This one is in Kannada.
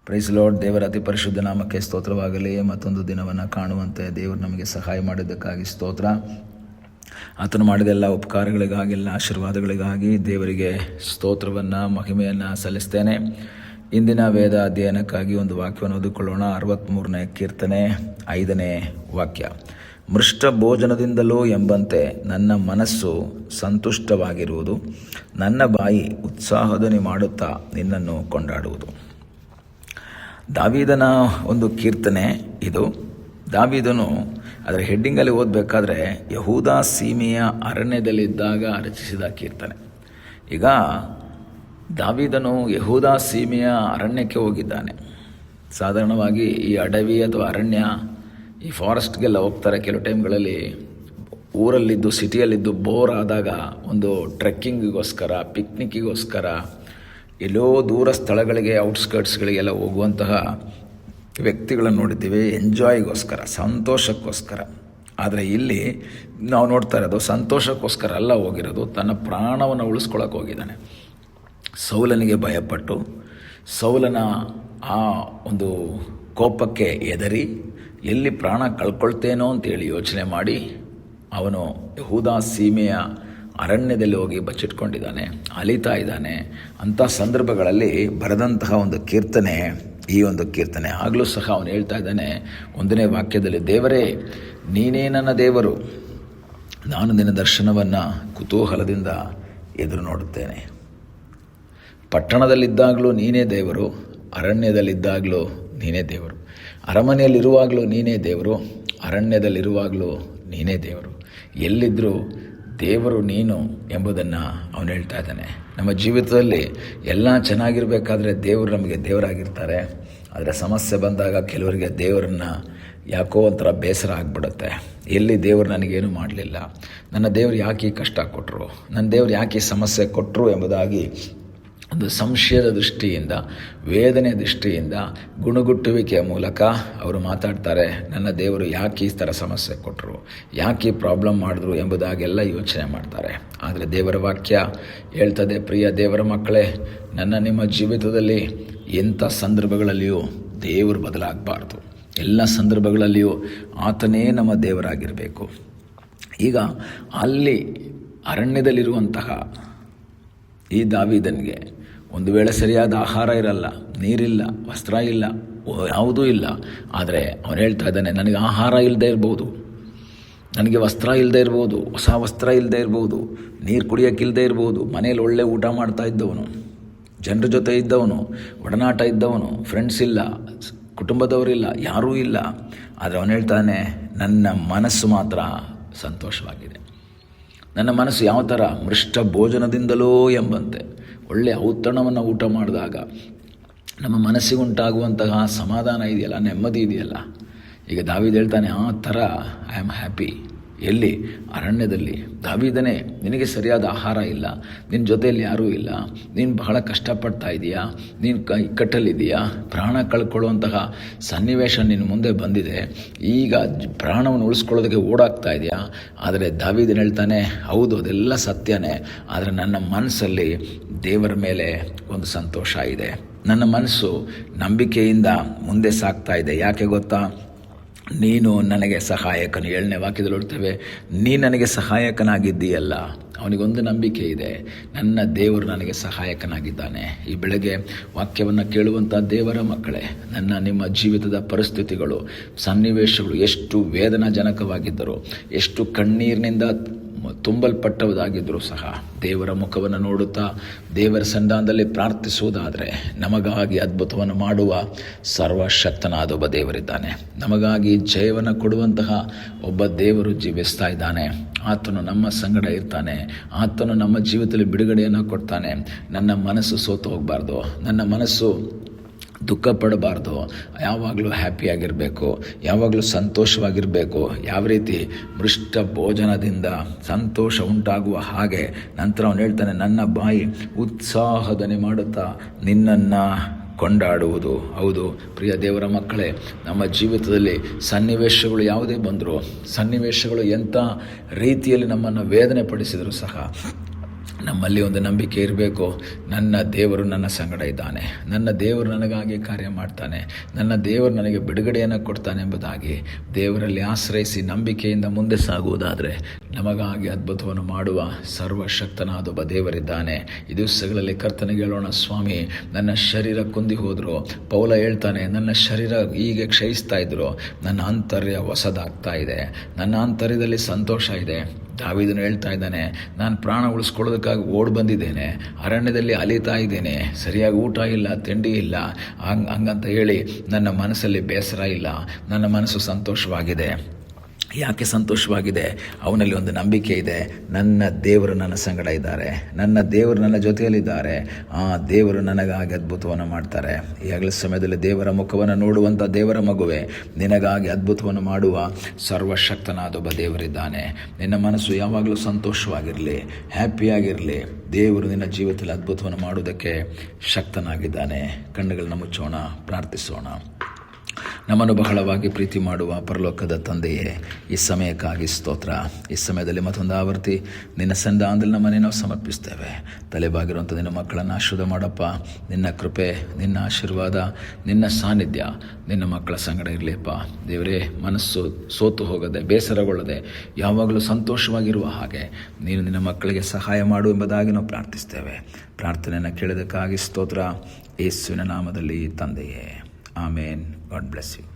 Price lord. ದೇವರ ಅತಿ ಪರಿಶುದ್ಧ ನಾಮಕ್ಕೆ ಸ್ತೋತ್ರವಾಗಲಿ. ಮತ್ತೊಂದು ದಿನವನ್ನು ಕಾಣುವಂತೆ ದೇವರು ನಮಗೆ ಸಹಾಯ ಮಾಡಿದ್ದಕ್ಕಾಗಿ ಸ್ತೋತ್ರ. ಆತನು ಮಾಡಿದೆಲ್ಲ ಉಪಕಾರಗಳಿಗಾಗಿ, ಎಲ್ಲ ಆಶೀರ್ವಾದಗಳಿಗಾಗಿ ದೇವರಿಗೆ ಸ್ತೋತ್ರವನ್ನು, ಮಹಿಮೆಯನ್ನು ಸಲ್ಲಿಸ್ತೇನೆ. ಇಂದಿನ ವೇದ ಅಧ್ಯಯನಕ್ಕಾಗಿ ಒಂದು ವಾಕ್ಯವನ್ನು ಓದಿಕೊಳ್ಳೋಣ. 63ನೇ ಕೀರ್ತನೆ 5ನೇ ವಾಕ್ಯ. ಮೃಷ್ಟ ಭೋಜನದಿಂದಲೂ ಎಂಬಂತೆ ನನ್ನ ಮನಸ್ಸು ಸಂತುಷ್ಟವಾಗಿರುವುದು, ನನ್ನ ಬಾಯಿ ಉತ್ಸಾಹಧ್ವನಿ ಮಾಡುತ್ತಾ ನಿನ್ನನ್ನು ಕೊಂಡಾಡುವುದು. ದಾವೀದನ ಒಂದು ಕೀರ್ತನೆ ಇದು. ದಾವೀದನು ಅದರ ಹೆಡ್ಡಿಂಗಲ್ಲಿ ಓದಬೇಕಾದ್ರೆ ಯಹೂದ ಸೀಮೆಯ ಅರಣ್ಯದಲ್ಲಿದ್ದಾಗ ರಚಿಸಿದ ಕೀರ್ತನೆ. ಈಗ ದಾವೀದನು ಯಹೂದ ಸೀಮೆಯ ಅರಣ್ಯಕ್ಕೆ ಹೋಗಿದ್ದಾನೆ. ಸಾಧಾರಣವಾಗಿ ಈ ಅಡವಿ ಅಥವಾ ಅರಣ್ಯ, ಈ ಫಾರೆಸ್ಟ್ಗೆಲ್ಲ ಹೋಗ್ತಾರೆ. ಕೆಲವು ಟೈಮ್ಗಳಲ್ಲಿ ಊರಲ್ಲಿದ್ದು, ಸಿಟಿಯಲ್ಲಿದ್ದು ಬೋರ್ ಆದಾಗ ಒಂದು ಟ್ರೆಕ್ಕಿಂಗಿಗೋಸ್ಕರ, ಪಿಕ್ನಿಕ್ಕಿಗೋಸ್ಕರ, ಎಲ್ಲೋ ದೂರ ಸ್ಥಳಗಳಿಗೆ, ಔಟ್ಸ್ಕರ್ಟ್ಸ್ಗಳಿಗೆಲ್ಲ ಹೋಗುವಂತಹ ವ್ಯಕ್ತಿಗಳನ್ನು ನೋಡಿದ್ದೀವಿ. ಎಂಜಾಯ್ಗೋಸ್ಕರ, ಸಂತೋಷಕ್ಕೋಸ್ಕರ. ಆದರೆ ಇಲ್ಲಿ ನಾವು ನೋಡ್ತಾ ಇರೋದು ಸಂತೋಷಕ್ಕೋಸ್ಕರ ಅಲ್ಲ ಹೋಗಿರೋದು, ತನ್ನ ಪ್ರಾಣವನ್ನು ಉಳಿಸ್ಕೊಳ್ಳೋಕೆ ಹೋಗಿದ್ದಾನೆ. ಸೌಲನಿಗೆ ಭಯಪಟ್ಟು, ಸೌಲನ ಆ ಒಂದು ಕೋಪಕ್ಕೆ ಎದರಿ, ಎಲ್ಲಿ ಪ್ರಾಣ ಕಳ್ಕೊಳ್ತೇನೋ ಅಂತೇಳಿ ಯೋಚನೆ ಮಾಡಿ ಅವನು ಯಹೂದ ಸೀಮೆಯ ಅರಣ್ಯದಲ್ಲಿ ಹೋಗಿ ಬಚ್ಚಿಟ್ಕೊಂಡಿದ್ದಾನೆ, ಅಲಿತಾ ಇದ್ದಾನೆ. ಅಂಥ ಸಂದರ್ಭಗಳಲ್ಲಿ ಬರೆದಂತಹ ಒಂದು ಕೀರ್ತನೆ ಈ ಒಂದು ಕೀರ್ತನೆ. ಆಗಲೂ ಸಹ ಅವನು ಹೇಳ್ತಾ ಇದ್ದಾನೆ 1ನೇ ವಾಕ್ಯದಲ್ಲಿ, ದೇವರೇ ನೀನೇ ನನ್ನ ದೇವರು, ನಾನು ನಿನ್ನ ದರ್ಶನವನ್ನು ಕುತೂಹಲದಿಂದ ಎದುರು ನೋಡುತ್ತೇನೆ. ಪಟ್ಟಣದಲ್ಲಿದ್ದಾಗಲೂ ನೀನೇ ದೇವರು, ಅರಣ್ಯದಲ್ಲಿದ್ದಾಗಲೂ ನೀನೇ ದೇವರು, ಅರಮನೆಯಲ್ಲಿರುವಾಗಲೂ ನೀನೇ ದೇವರು, ಅರಣ್ಯದಲ್ಲಿರುವಾಗಲೂ ನೀನೇ ದೇವರು. ಎಲ್ಲಿದ್ದರೂ ದೇವರು ನೀನು ಎಂಬುದನ್ನು ಅವನು ಹೇಳ್ತಾ ಇದ್ದಾನೆ. ನಮ್ಮ ಜೀವಿತದಲ್ಲಿ ಎಲ್ಲ ಚೆನ್ನಾಗಿರಬೇಕಾದ್ರೆ ದೇವರು ನಮಗೆ ದೇವರಾಗಿರ್ತಾರೆ. ಆದರೆ ಸಮಸ್ಯೆ ಬಂದಾಗ ಕೆಲವರಿಗೆ ದೇವರನ್ನು ಯಾಕೋ ಒಂಥರ ಬೇಸರ ಆಗಿಬಿಡುತ್ತೆ. ಎಲ್ಲಿ ದೇವರು ನನಗೇನು ಮಾಡಲಿಲ್ಲ, ನನ್ನ ದೇವರು ಯಾಕೆ ಈ ಕಷ್ಟ ಕೊಟ್ಟರು, ನನ್ನ ದೇವರು ಯಾಕೆ ಈ ಸಮಸ್ಯೆ ಕೊಟ್ಟರು ಎಂಬುದಾಗಿ ಒಂದು ಸಂಶಯದ ದೃಷ್ಟಿಯಿಂದ, ವೇದನೆಯ ದೃಷ್ಟಿಯಿಂದ, ಗುಣಗುಟ್ಟುವಿಕೆಯ ಮೂಲಕ ಅವರು ಮಾತಾಡ್ತಾರೆ. ನನ್ನ ದೇವರು ಯಾಕೆ ಈ ಥರ ಸಮಸ್ಯೆ ಕೊಟ್ಟರು, ಯಾಕೆ ಈ ಪ್ರಾಬ್ಲಮ್ ಮಾಡಿದ್ರು ಎಂಬುದಾಗೆಲ್ಲ ಯೋಚನೆ ಮಾಡ್ತಾರೆ. ಆದರೆ ದೇವರ ವಾಕ್ಯ ಹೇಳ್ತದೆ, ಪ್ರಿಯ ದೇವರ ಮಕ್ಕಳೇ, ನಿಮ್ಮ ಜೀವಿತದಲ್ಲಿ ಎಂಥ ಸಂದರ್ಭಗಳಲ್ಲಿಯೂ ದೇವರು ಬದಲಾಗಬಾರ್ದು. ಎಲ್ಲ ಸಂದರ್ಭಗಳಲ್ಲಿಯೂ ಆತನೇ ನಮ್ಮ ದೇವರಾಗಿರಬೇಕು. ಈಗ ಅಲ್ಲಿ ಅರಣ್ಯದಲ್ಲಿರುವಂತಹ ಈ ದಾವೀದನಿಗೆ ಒಂದು ವೇಳೆ ಸರಿಯಾದ ಆಹಾರ ಇರಲ್ಲ, ನೀರಿಲ್ಲ, ವಸ್ತ್ರ ಇಲ್ಲ, ಯಾವುದೂ ಇಲ್ಲ. ಆದರೆ ಅವನು ಹೇಳ್ತಾ ಇದ್ದಾನೆ, ನನಗೆ ಆಹಾರ ಇಲ್ಲದೆ ಇರ್ಬೋದು, ನನಗೆ ವಸ್ತ್ರ ಇಲ್ಲದೆ ಇರ್ಬೋದು, ಹೊಸ ವಸ್ತ್ರ ಇಲ್ಲದೆ ಇರ್ಬೋದು, ನೀರು ಕುಡಿಯೋಕ್ಕಿಲ್ಲದೆ ಇರ್ಬೋದು, ಮನೇಲಿ ಒಳ್ಳೆ ಊಟ ಮಾಡ್ತಾ ಇದ್ದವನು, ಜನರ ಜೊತೆ ಇದ್ದವನು, ಒಡನಾಟ ಇದ್ದವನು, ಫ್ರೆಂಡ್ಸ್ ಇಲ್ಲ, ಕುಟುಂಬದವರಿಲ್ಲ, ಯಾರೂ ಇಲ್ಲ. ಆದರೆ ಅವನು ಹೇಳ್ತಾನೆ, ನನ್ನ ಮನಸ್ಸು ಮಾತ್ರ ಸಂತೋಷವಾಗಿದೆ. ನನ್ನ ಮನಸ್ಸು ಯಾವ ಥರ? ಮೃಷ್ಟ ಭೋಜನದಿಂದಲೋ ಎಂಬಂತೆ. ಒಳ್ಳೆಯ ಔತಣವನ್ನು ಊಟ ಮಾಡಿದಾಗ ನಮ್ಮ ಮನಸ್ಸಿಗುಂಟಾಗುವಂತಹ ಸಮಾಧಾನ ಇದೆಯಲ್ಲ, ನೆಮ್ಮದಿ ಇದೆಯಲ್ಲ. ಈಗ ದಾವೀದ ಹೇಳ್ತಾನೆ, ಆ ಥರ ಐ ಆಮ್ ಹ್ಯಾಪಿ. ಎಲ್ಲಿ? ಅರಣ್ಯದಲ್ಲಿ. ದಾವೀದನೇ, ನಿನಗೆ ಸರಿಯಾದ ಆಹಾರ ಇಲ್ಲ, ನಿನ್ನ ಜೊತೆಯಲ್ಲಿ ಯಾರೂ ಇಲ್ಲ, ನೀನು ಬಹಳ ಕಷ್ಟಪಡ್ತಾ ಇದೆಯಾ, ನೀನು ಇಕ್ಕಟ್ಟಲ್ಲಿದೆಯಾ, ಪ್ರಾಣ ಕಳ್ಕೊಳ್ಳುವಂತಹ ಸನ್ನಿವೇಶ ನಿನ್ನ ಮುಂದೆ ಬಂದಿದೆ, ಈಗ ಪ್ರಾಣವನ್ನು ಉಳಿಸ್ಕೊಳ್ಳೋದಕ್ಕೆ ಓಡಾಗ್ತಾ ಇದೆಯಾ. ಆದರೆ ದಾವೀದನ ಹೇಳ್ತಾನೆ, ಹೌದು, ಅದೆಲ್ಲ ಸತ್ಯನೇ. ಆದರೆ ನನ್ನ ಮನಸ್ಸಲ್ಲಿ ದೇವರ ಮೇಲೆ ಒಂದು ಸಂತೋಷ ಇದೆ. ನನ್ನ ಮನಸ್ಸು ನಂಬಿಕೆಯಿಂದ ಮುಂದೆ ಸಾಗ್ತಾ ಇದೆ. ಯಾಕೆ ಗೊತ್ತಾ? ನೀನು ನನಗೆ ಸಹಾಯಕನು. 7ನೇ ವಾಕ್ಯದಲ್ಲಿ ನೋಡ್ತೇವೆ, ನೀ ನನಗೆ ಸಹಾಯಕನಾಗಿದ್ದೀಯಲ್ಲ. ಅವನಿಗೊಂದು ನಂಬಿಕೆ ಇದೆ, ನನ್ನ ದೇವರು ನನಗೆ ಸಹಾಯಕನಾಗಿದ್ದಾನೆ. ಈ ಬೆಳಗ್ಗೆ ವಾಕ್ಯವನ್ನು ಕೇಳುವಂಥ ದೇವರ ಮಕ್ಕಳೇ, ನಿಮ್ಮ ಜೀವಿತದ ಪರಿಸ್ಥಿತಿಗಳು, ಸನ್ನಿವೇಶಗಳು ಎಷ್ಟು ವೇದನಾಜನಕವಾಗಿದ್ದರೂ, ಎಷ್ಟು ಕಣ್ಣೀರಿನಿಂದ ತುಂಬಲ್ಪಟ್ಟವುದಾಗಿದ್ದರೂ ಸಹ ದೇವರ ಮುಖವನ್ನು ನೋಡುತ್ತಾ ದೇವರ ಸನ್ನಿಧಾನದಲ್ಲಿ ಪ್ರಾರ್ಥಿಸುವುದಾದರೆ ನಮಗಾಗಿ ಅದ್ಭುತವನ್ನು ಮಾಡುವ ಸರ್ವಶಕ್ತನಾದ ಒಬ್ಬ ದೇವರಿದ್ದಾನೆ. ನಮಗಾಗಿ ಜಯವನ್ನು ಕೊಡುವಂತಹ ಒಬ್ಬ ದೇವರು ಜೀವಿಸ್ತಾ ಇದ್ದಾನೆ. ಆತನು ನಮ್ಮ ಸಂಗಡ ಇರ್ತಾನೆ. ಆತನು ನಮ್ಮ ಜೀವಿತದಲ್ಲಿ ಬಿಡುಗಡೆಯನ್ನು ಕೊಡ್ತಾನೆ. ನನ್ನ ಮನಸ್ಸು ಸೋತು ಹೋಗಬಾರ್ದು, ನನ್ನ ಮನಸ್ಸು ದುಃಖ ಪಡಬಾರ್ದು, ಯಾವಾಗಲೂ ಹ್ಯಾಪಿಯಾಗಿರಬೇಕು, ಯಾವಾಗಲೂ ಸಂತೋಷವಾಗಿರಬೇಕು. ಯಾವ ರೀತಿ? ಮೃಷ್ಟ ಭೋಜನದಿಂದ ಸಂತೋಷ ಉಂಟಾಗುವ ಹಾಗೆ. ನಂತರ ಅವನು ಹೇಳ್ತಾನೆ, ನನ್ನ ಬಾಯಿ ಉತ್ಸಾಹಧ್ವನಿ ಮಾಡುತ್ತಾ ನಿನ್ನನ್ನು ಕೊಂಡಾಡುವುದು. ಹೌದು ಪ್ರಿಯ ದೇವರ ಮಕ್ಕಳೇ, ನಮ್ಮ ಜೀವಿತದಲ್ಲಿ ಸನ್ನಿವೇಶಗಳು ಯಾವುದೇ ಬಂದರೂ, ಸನ್ನಿವೇಶಗಳು ಎಂಥ ರೀತಿಯಲ್ಲಿ ನಮ್ಮನ್ನು ವೇದನೆ ಪಡಿಸಿದರೂ ಸಹ ನಮ್ಮಲ್ಲಿ ಒಂದು ನಂಬಿಕೆ ಇರಬೇಕು, ನನ್ನ ದೇವರು ನನ್ನ ಸಂಗಡ ಇದ್ದಾನೆ, ನನ್ನ ದೇವರು ನನಗಾಗಿ ಕಾರ್ಯ ಮಾಡ್ತಾನೆ, ನನ್ನ ದೇವರು ನನಗೆ ಬಿಡುಗಡೆಯನ್ನು ಕೊಡ್ತಾನೆ ಎಂಬುದಾಗಿ ದೇವರಲ್ಲಿ ಆಶ್ರಯಿಸಿ ನಂಬಿಕೆಯಿಂದ ಮುಂದೆ ಸಾಗುವುದಾದರೆ ನಮಗಾಗಿ ಅದ್ಭುತವನ್ನು ಮಾಡುವ ಸರ್ವಶಕ್ತನಾದ ಒಬ್ಬ ದೇವರಿದ್ದಾನೆ. ಈ ದಿವಸಗಳಲ್ಲಿ ಕರ್ತನಿಗೆ ಹೇಳೋಣ, ಸ್ವಾಮಿ ನನ್ನ ಶರೀರ ಕುಂದಿ ಹೋದರು, ಪೌಲ ಹೇಳ್ತಾನೆ ನನ್ನ ಶರೀರ ಹೀಗೆ ಕ್ಷಯಿಸ್ತಾ ಇದ್ರು, ನನ್ನ ಆಂತರ್ಯ ಹೊಸದಾಗ್ತಾ ಇದೆ, ನನ್ನ ಆಂತರ್ಯದಲ್ಲಿ ಸಂತೋಷ ಇದೆ. ದಾವೀದನು ಹೇಳ್ತಾ ಇದ್ದಾನೆ, ನಾನು ಪ್ರಾಣ ಉಳಿಸ್ಕೊಳ್ಳೋದಕ್ಕಾಗಿ ಓಡಿ ಬಂದಿದ್ದೇನೆ, ಅರಣ್ಯದಲ್ಲಿ ಅಲಿತಾ ಇದ್ದೇನೆ, ಸರಿಯಾಗಿ ಊಟ ಇಲ್ಲ, ತಿಂಡಿ ಇಲ್ಲ, ಹಂಗಂತ ಹೇಳಿ ನನ್ನ ಮನಸ್ಸಲ್ಲಿ ಬೇಸರ ಇಲ್ಲ, ನನ್ನ ಮನಸ್ಸು ಸಂತೋಷವಾಗಿದೆ. ಯಾಕೆ ಸಂತೋಷವಾಗಿದೆ? ಅವನಲ್ಲಿ ಒಂದು ನಂಬಿಕೆ ಇದೆ, ನನ್ನ ದೇವರು ನನ್ನ ಸಂಗಡ ಇದ್ದಾರೆ, ನನ್ನ ದೇವರು ನನ್ನ ಜೊತೆಯಲ್ಲಿದ್ದಾರೆ, ಆ ದೇವರು ನನಗಾಗಿ ಅದ್ಭುತವನ್ನು ಮಾಡ್ತಾರೆ. ಈಗಲೇ ಸಮಯದಲ್ಲಿ ದೇವರ ಮುಖವನ್ನು ನೋಡುವಂಥ ದೇವರ ಮಗುವೆ, ನಿನಗಾಗಿ ಅದ್ಭುತವನ್ನು ಮಾಡುವ ಸರ್ವಶಕ್ತನಾದ ಒಬ್ಬ ದೇವರಿದ್ದಾನೆ. ನಿನ್ನ ಮನಸ್ಸು ಯಾವಾಗಲೂ ಸಂತೋಷವಾಗಿರಲಿ, ಹ್ಯಾಪಿಯಾಗಿರಲಿ. ದೇವರು ನಿನ್ನ ಜೀವಿತದಲ್ಲಿ ಅದ್ಭುತವನ್ನು ಮಾಡುವುದಕ್ಕೆ ಶಕ್ತನಾಗಿದ್ದಾನೆ. ಕಣ್ಣುಗಳನ್ನ ಮುಚ್ಚೋಣ, ಪ್ರಾರ್ಥಿಸೋಣ. ನಮ್ಮನ್ನು ಬಹಳವಾಗಿ ಪ್ರೀತಿ ಮಾಡುವ ಪರಲೋಕದ ತಂದೆಯೇ, ಈ ಸಮಯಕ್ಕಾಗಿ ಸ್ತೋತ್ರ. ಈ ಸಮಯದಲ್ಲಿ ಮತ್ತೊಂದು ಆವರ್ತಿ ನಿನ್ನ ಸನ್ನಿಧಾನದಲ್ಲಿ ನಮ್ಮನ್ನೇ ನಾವು ಸಮರ್ಪಿಸ್ತೇವೆ. ತಲೆಬಾಗಿರುವಂಥ ನಿನ್ನ ಮಕ್ಕಳನ್ನು ಆಶೀರ್ವಾದ ಮಾಡಪ್ಪ. ನಿನ್ನ ಕೃಪೆ, ನಿನ್ನ ಆಶೀರ್ವಾದ, ನಿನ್ನ ಸಾನ್ನಿಧ್ಯ ನಿನ್ನ ಮಕ್ಕಳ ಸಂಗಡ ಇರಲಿಪ್ಪ. ದೇವರೇ, ಮನಸ್ಸು ಸೋತು ಹೋಗದೆ, ಬೇಸರಗೊಳ್ಳದೆ, ಯಾವಾಗಲೂ ಸಂತೋಷವಾಗಿರುವ ಹಾಗೆ ನೀನು ನಿನ್ನ ಮಕ್ಕಳಿಗೆ ಸಹಾಯ ಮಾಡು ಎಂಬುದಾಗಿ ನಾವು ಪ್ರಾರ್ಥಿಸ್ತೇವೆ. ಪ್ರಾರ್ಥನೆಯನ್ನು ಕೇಳಿದಕ್ಕಾಗಿ ಸ್ತೋತ್ರ, ಯೇಸುವಿನ ನಾಮದಲ್ಲಿ ತಂದೆಯೇ, ಆಮೇನ್. God bless you.